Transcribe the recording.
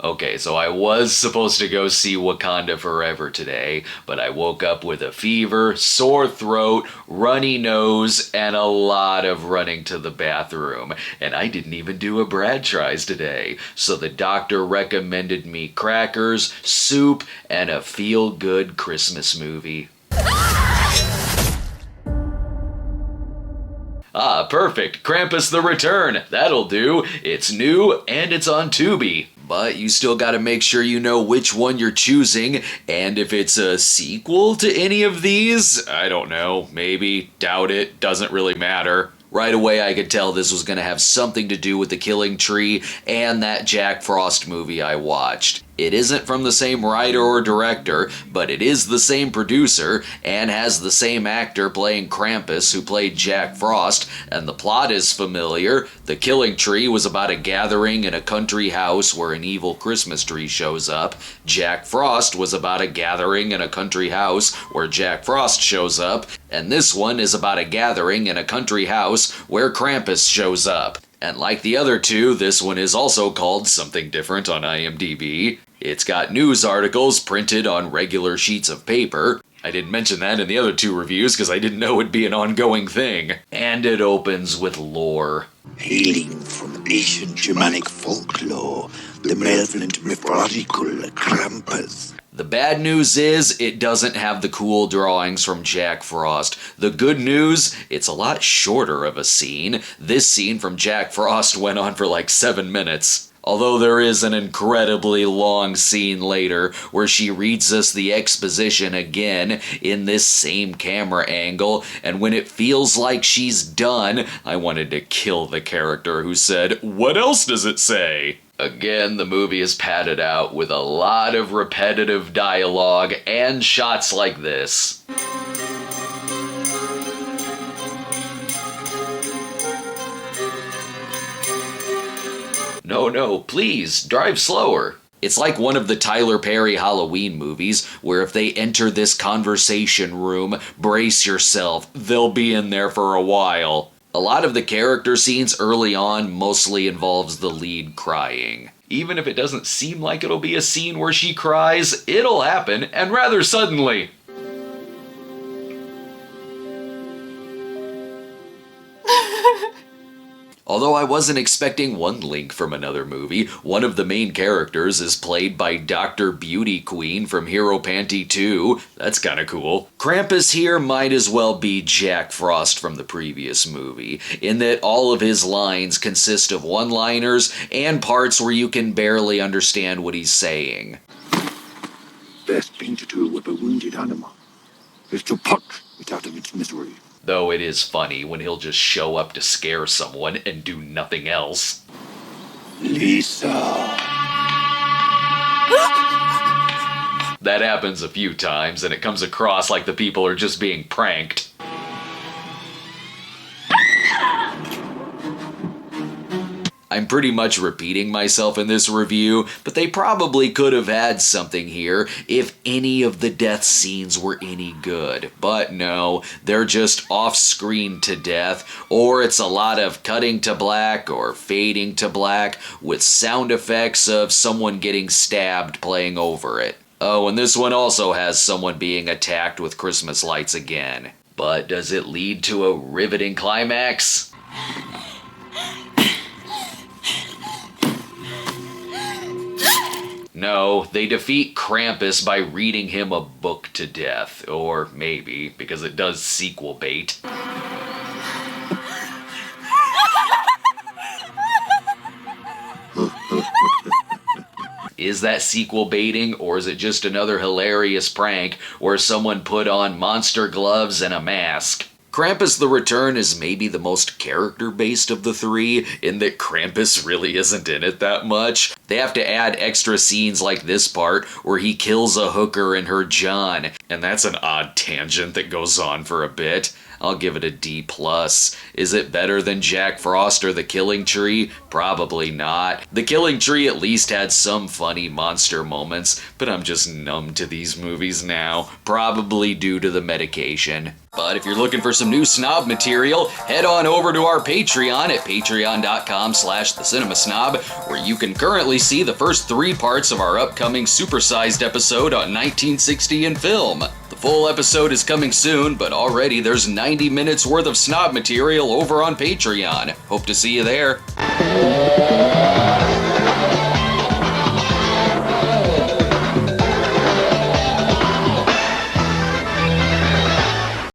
Okay, so I was supposed to go see Wakanda Forever today, but I woke up with a fever, sore throat, runny nose, and a lot of running to the bathroom. And I didn't even do a Brad tries today. So the doctor recommended me crackers, soup, and a feel-good Christmas movie. Ah, perfect. Krampus the Return. That'll do. It's new and it's on Tubi. But you still gotta make sure you know which one you're choosing, and if it's a sequel to any of these, I don't know, maybe, doubt it, doesn't really matter. Right away I could tell this was gonna have something to do with The Killing Tree and that Jack Frost movie I watched. It isn't from the same writer or director, but it is the same producer and has the same actor playing Krampus who played Jack Frost, and the plot is familiar. The Killing Tree was about a gathering in a country house where an evil Christmas tree shows up. Jack Frost was about a gathering in a country house where Jack Frost shows up, and this one is about a gathering in a country house where Krampus shows up. And like the other two, this one is also called something different on IMDb. It's got news articles printed on regular sheets of paper. I didn't mention that in the other two reviews because I didn't know it'd be an ongoing thing. And it opens with lore. Hailing from ancient Germanic folklore, the malevolent mythological Krampas. The bad news is, it doesn't have the cool drawings from Jack Frost. The good news, it's a lot shorter of a scene. This scene from Jack Frost went on for like 7 minutes. Although there is an incredibly long scene later where she reads us the exposition again in this same camera angle, and when it feels like she's done, I wanted to kill the character who said, "What else does it say?" Again, the movie is padded out with a lot of repetitive dialogue and shots like this. No, please, drive slower. It's like one of the Tyler Perry Halloween movies, where if they enter this conversation room, brace yourself, they'll be in there for a while. A lot of the character scenes early on mostly involves the lead crying. Even if it doesn't seem like it'll be a scene where she cries, it'll happen, and rather suddenly. Although I wasn't expecting one link from another movie, one of the main characters is played by Dr. Beauty Queen from Hero Panty 2. That's kinda cool. Krampus here might as well be Jack Frost from the previous movie, in that all of his lines consist of one-liners and parts where you can barely understand what he's saying. Best thing to do with a wounded animal is to pluck it out of its misery. Though it is funny when he'll just show up to scare someone and do nothing else. Lisa. That happens a few times, and it comes across like the people are just being pranked. I'm pretty much repeating myself in this review, but they probably could have had something here if any of the death scenes were any good. But no, they're just off-screen to death, or it's a lot of cutting to black or fading to black with sound effects of someone getting stabbed playing over it. Oh, and this one also has someone being attacked with Christmas lights again. But does it lead to a riveting climax? No, they defeat Krampus by reading him a book to death. Or maybe, because it does sequel bait. Is that sequel baiting, or is it just another hilarious prank where someone put on monster gloves and a mask? Krampus the Return is maybe the most character-based of the three, in that Krampus really isn't in it that much. They have to add extra scenes like this part, where he kills a hooker and her John, and that's an odd tangent that goes on for a bit. I'll give it a D+. Is it better than Jack Frost or The Killing Tree? Probably not. The Killing Tree at least had some funny monster moments, but I'm just numb to these movies now, probably due to the medication. But if you're looking for some new snob material, head on over to our Patreon at patreon.com/thecinemasnob, where you can currently see the first 3 parts of our upcoming supersized episode on 1960 in film. The full episode is coming soon, but already there's 90 minutes worth of snob material over on Patreon. Hope to see you there.